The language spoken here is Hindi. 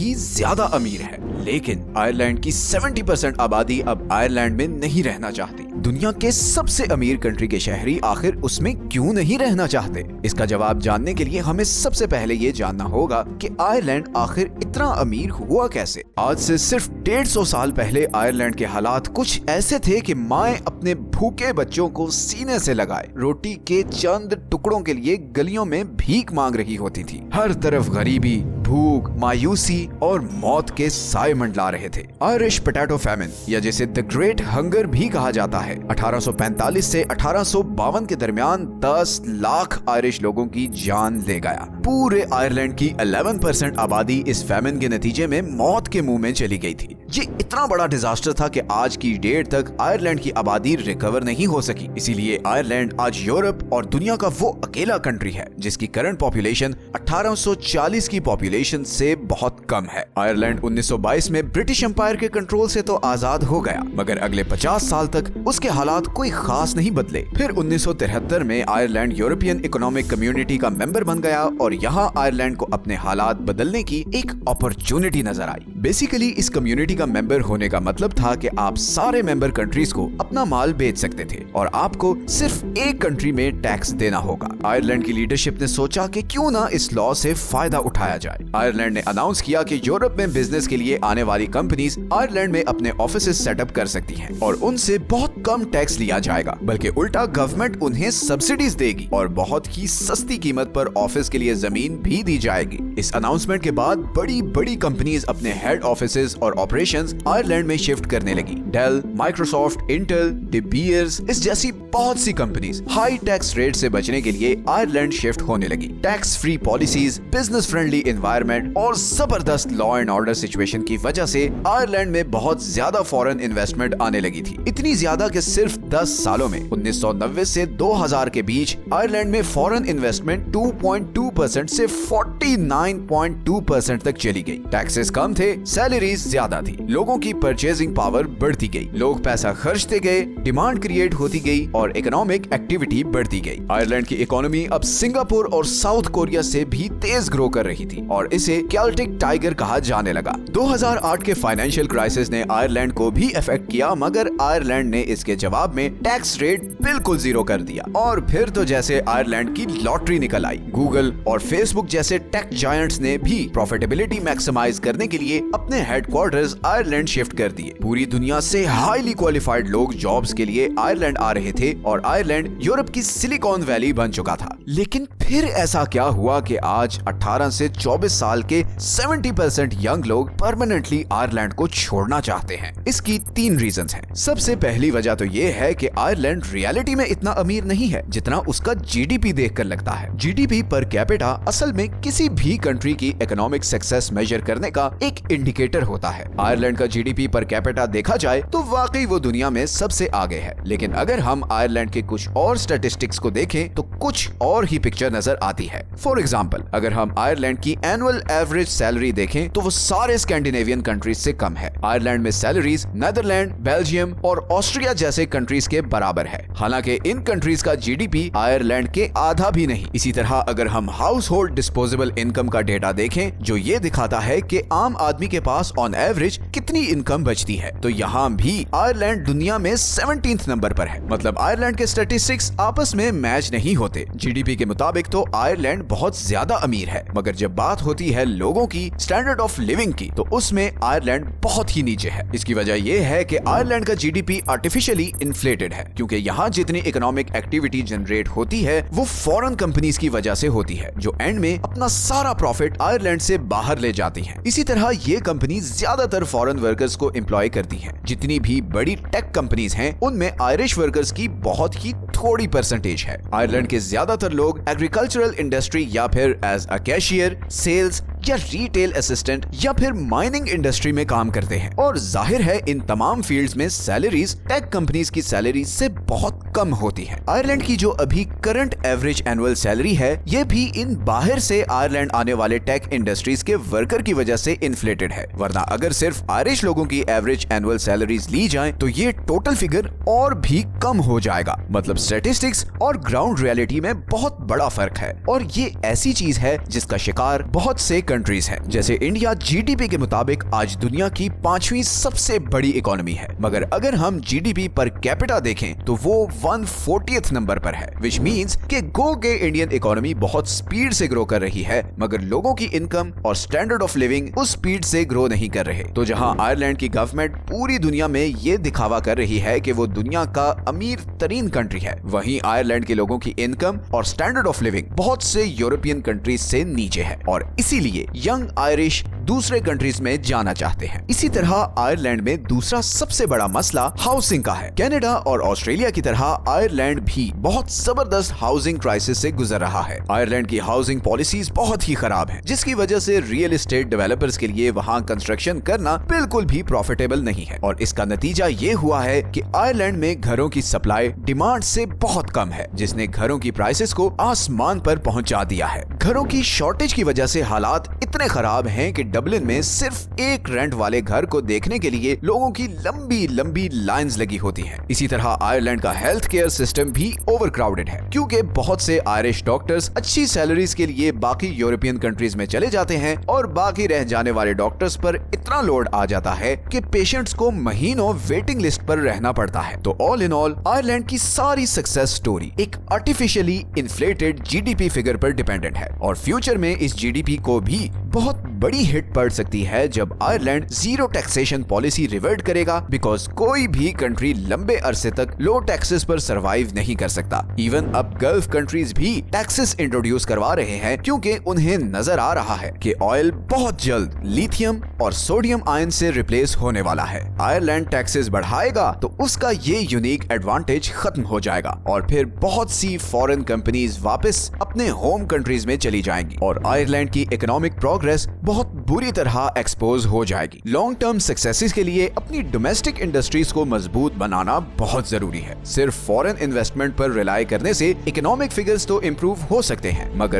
भी ज्यादा अमीर है, लेकिन आयरलैंड की 70% आबादी अब आयरलैंड में नहीं रहना चाहती। दुनिया के सबसे अमीर कंट्री के शहरी आखिर उसमें क्यों नहीं रहना चाहते? इसका जवाब जानने के लिए हमें सबसे पहले ये जानना होगा कि आयरलैंड आखिर इतना अमीर हुआ कैसे। आज से सिर्फ 150 साल पहले आयरलैंड के हालात कुछ ऐसे थे कि माएं अपने भूखे बच्चों को सीने से लगाए रोटी के चंद टुकड़ों के लिए गलियों में भीख मांग रही होती थी। हर तरफ गरीबी, भूख, मायूसी और मौत के साए मंडला रहे थे। आयरिश पोटैटो फैमिन या जिसे द ग्रेट हंगर भी कहा जाता है, 1845 से 1852 के दरमियान 10 लाख आयरिश लोगों की जान ले गया। पूरे आयरलैंड की 11% आबादी इस फैमिन के नतीजे में मौत के मुंह में चली गई थी। ये इतना बड़ा डिजास्टर था कि आज की डेट तक आयरलैंड की आबादी रिकवर नहीं हो सकी। इसीलिए आयरलैंड आज यूरोप और दुनिया का वो अकेला कंट्री है जिसकी करंट पॉपुलेशन 1840 की पॉपुलेशन से बहुत कम है। आयरलैंड 1922 में ब्रिटिश एम्पायर के कंट्रोल से तो आजाद हो गया, मगर अगले 50 साल तक उसके हालात कोई खास नहीं बदले। फिर 1973 में आयरलैंड यूरोपियन इकोनॉमिक कम्युनिटी का मेंबर बन गया और यहाँ आयरलैंड को अपने हालात बदलने की एक अपॉर्चुनिटी नजर आई। बेसिकली इस कम्युनिटी का मेंबर होने का मतलब था कि आप सारे मेंबर कंट्रीज को अपना माल बेच सकते थे और आपको सिर्फ एक कंट्री में टैक्स देना होगा। आयरलैंड की लीडरशिप ने सोचा कि क्यों ना इस लॉ से फायदा उठाया जाए। आयरलैंड ने अनाउंस किया कि यूरोप में बिजनेस के लिए आने वाली कंपनीज आयरलैंड में अपने ऑफिसेज सेटअप कर सकती हैं और उनसे बहुत कम टैक्स लिया जाएगा, बल्कि उल्टा गवर्नमेंट उन्हें सब्सिडीज देगी और बहुत ही सस्ती कीमत पर ऑफिस के लिए जमीन भी दी जाएगी। इस अनाउंसमेंट के बाद बड़ी बड़ी कंपनीज अपने हेड ऑफिसेज और ऑपरेशंस आयरलैंड में शिफ्ट करने लगी। Dell, Microsoft, Intel, De Beers इस जैसी बहुत सी कंपनीज हाई टैक्स रेट से बचने के लिए आयरलैंड शिफ्ट होने लगी। Tax free policies, business friendly environment और जबरदस्त लॉ एंड ऑर्डर सिचुएशन की वजह से आयरलैंड में बहुत ज्यादा फॉरेन इन्वेस्टमेंट आने लगी थी। इतनी ज्यादा कि सिर्फ 10 सालों में 1990 से 2000 के बीच आयरलैंड में फॉरेन इन्वेस्टमेंट 2.2% से 49.2% तक चली गई। टैक्सेस कम थे, सैलरीज ज्यादा थी, लोगों की परचेजिंग पावर बढ़ती गई, लोग पैसा खर्चते गए, डिमांड क्रिएट होती गई और इकोनॉमिक एक्टिविटी बढ़ती गई। आयरलैंड की इकोनॉमी अब सिंगापुर और साउथ कोरिया से भी तेज ग्रो कर रही थी और इसे केल्टिक टाइगर कहा जाने लगा। 2008 के फाइनेंशियल क्राइसिस ने आयरलैंड को भी अफेक्ट किया, मगर आयरलैंड ने इसके जवाब में टैक्स रेट बिल्कुल जीरो कर दिया और फिर तो जैसे आयरलैंड की लॉटरी निकल आई। गूगल और फेसबुक जैसे टेक जायंट्स ने भी प्रॉफिटेबिलिटी मैक्सिमाइज करने के लिए अपने हेडक्वार्टर्स आयरलैंड शिफ्ट कर दिए। पूरी दुनिया से हाईली क्वालिफाइड लोग जॉब्स के लिए आयरलैंड आ रहे थे और आयरलैंड यूरोप की सिलिकॉन वैली बन चुका था। लेकिन फिर ऐसा क्या हुआ कि आज 18 से 24 साल के 70% यंग लोग परमानेंटली आयरलैंड को छोड़ना चाहते हैं? इसकी 3 रीजंस हैं। सबसे पहली वजह तो ये है कि आयरलैंड रियलिटी में इतना अमीर नहीं है जितना उसका जीडीपी देखकर लगता है। जीडीपी पर कैपिटा असल में किसी भी कंट्री की इकोनॉमिक सक्सेस मेजर करने का एक इंडिकेटर होता है। आयरलैंड का जीडीपी पर कैपिटा देखा जाए तो वाकई वो दुनिया में सबसे आगे है, लेकिन अगर हम आयरलैंड के कुछ और स्टैटिस्टिक्स को देखें तो कुछ और ही पिक्चर नजर आती है। फॉर एग्जांपल, अगर हम आयरलैंड की एनुअल एवरेज सैलरी देखें तो वो सारे स्कैंडिनेवियन कंट्रीज से कम है। आयरलैंड में सैलरीज नीदरलैंड, बेल्जियम और ऑस्ट्रिया जैसे कंट्रीज के बराबर है, हालांकि इन कंट्रीज का जीडीपी आयरलैंड के आधा भी नहीं। इसी तरह अगर हम हाउस होल्ड डिस्पोजेबल इनकम का डेटा देखें जो ये दिखाता है कि आम आदमी के पास ऑन एवरेज कितनी इनकम बचती है, तो यहाँ भी आयरलैंड दुनिया में 17th नंबर पर है। मतलब आयरलैंड के स्टैटिस्टिक्स आपस में मैच नहीं होते। जीडीपी के मुताबिक तो आयरलैंड बहुत ज्यादा अमीर है, मगर जब बात होती है लोगों की स्टैंडर्ड ऑफ लिविंग की तो उसमें आयरलैंड बहुत ही नीचे है। इसकी वजह यह है कि आयरलैंड का जीडीपी आर्टिफिशियली इन्फ्लेटेड है, क्योंकि यहाँ जितनी इकोनॉमिक एक्टिविटी जनरेट होती है वो फॉरेन कंपनीज की वजह से होती है, जो एंड में अपना सारा प्रॉफिट आयरलैंड से बाहर ले जाती हैं। इसी तरह ये कंपनी ज्यादातर फॉरेन वर्कर्स को एम्प्लॉय करती हैं। जितनी भी बड़ी टेक कंपनीज हैं उनमें आयरिश वर्कर्स की बहुत ही थोड़ी परसेंटेज है। आयरलैंड के ज्यादातर लोग एग्रीकल्चरल इंडस्ट्री या फिर एज अ कैशियर, सेल्स या रिटेल असिस्टेंट या फिर माइनिंग इंडस्ट्री में काम करते हैं और जाहिर है इन तमाम फील्ड्स में सैलरीज टेक कंपनीज की सैलरी से बहुत कम होती है। आयरलैंड की जो अभी करंट एवरेज एनुअल सैलरी है ये भी इन बाहर से आयरलैंड आने वाले टेक इंडस्ट्रीज के वर्कर की वजह से इन्फ्लेटेड है, वरना अगर सिर्फ आयरिश लोगों की एवरेज एनुअल सैलरीज ली जाएं तो ये टोटल फिगर और भी कम हो जाएगा। मतलब स्टैटिस्टिक्स और ग्राउंड रियलिटी में बहुत बड़ा फर्क है और ये ऐसी चीज है जिसका शिकार बहुत से कंट्रीज हैं। जैसे इंडिया जीडीपी के मुताबिक आज दुनिया की 5वीं सबसे बड़ी इकोनॉमी है, मगर अगर हम जीडीपी पर कैपिटा देखें तो वो 140th नंबर पर है, विच मींस कि गो के इंडियन इकोनॉमी बहुत स्पीड से ग्रो कर रही है, मगर लोगों की इनकम और स्टैंडर्ड ऑफ लिविंग उस स्पीड से ग्रो नहीं कर रहे। तो जहां आयरलैंड की गवर्नमेंट पूरी दुनिया में ये दिखावा कर रही है कि वो दुनिया का अमीर तरीन कंट्री है, वहीं आयरलैंड के लोगों की इनकम और स्टैंडर्ड ऑफ लिविंग बहुत से यूरोपियन कंट्रीज से नीचे है और इसीलिए यंग आयरिश दूसरे कंट्रीज में जाना चाहते हैं। इसी तरह आयरलैंड में दूसरा सबसे बड़ा मसला हाउसिंग का है। कनाडा और ऑस्ट्रेलिया की तरह आयरलैंड भी बहुत जबरदस्त हाउसिंग क्राइसिस से गुजर रहा है। आयरलैंड की हाउसिंग पॉलिसीज बहुत ही खराब है, जिसकी वजह से रियल एस्टेट डेवलपर्स के लिए वहां कंस्ट्रक्शन करना बिल्कुल भी प्रॉफिटेबल नहीं है और इसका नतीजा ये हुआ है कि आयरलैंड में घरों की सप्लाई डिमांड से बहुत कम है, जिसने घरों की प्राइसेस को आसमान पर पहुंचा दिया है। घरों की शॉर्टेज की वजह से हालात इतने खराब हैं कि डबलिन में सिर्फ एक रेंट वाले घर को देखने के लिए लोगों की लंबी लंबी लाइंस लगी होती हैं। इसी तरह आयरलैंड का हेल्थ केयर सिस्टम भी ओवरक्राउडेड है, क्योंकि बहुत से आयरिश डॉक्टर्स अच्छी सैलरीज के लिए बाकी यूरोपियन कंट्रीज में चले जाते हैं और बाकी रह जाने वाले डॉक्टर्स पर इतना लोड आ जाता है कि पेशेंट्स को महीनों वेटिंग लिस्ट पर रहना पड़ता है। तो ऑल इन ऑल आयरलैंड की सारी सक्सेस स्टोरी एक आर्टिफिशियली इन्फ्लेटेड जीडीपी फिगर पर डिपेंडेंट है और फ्यूचर में इस जीडीपी को भी बहुत बड़ी हिट पड़ सकती है जब Ireland zero taxation policy revert करेगा, बिकॉज कोई भी कंट्री लंबे अरसे तक लो टैक्सेस पर सरवाइव नहीं कर सकता। इवन अब गल्फ कंट्रीज भी टैक्सेस इंट्रोड्यूस करवा रहे हैं, क्योंकि उन्हें नजर आ रहा है कि ऑयल बहुत जल्द लिथियम और सोडियम आयन से रिप्लेस होने वाला है। आयरलैंड टैक्सेस बढ़ाएगा तो उसका ये यूनिक एडवांटेज खत्म हो जाएगा और फिर बहुत सी फॉरेन कंपनीज वापस अपने होम कंट्रीज में चली जाएंगी और आयरलैंड की इकोनॉमिक प्रोग्रेस बहुत बुरी तरह एक्सपोज हो जाएगी। लॉन्ग टर्म सक्सेसेस के लिए अपनी डोमेस्टिक इंडस्ट्रीज को मजबूत बनाना बहुत जरूरी है। सिर्फ फॉरेन इन्वेस्टमेंट पर रिलाई करने से इकोनॉमिक फिगर्स तो इंप्रूव हो सकते हैं, मगर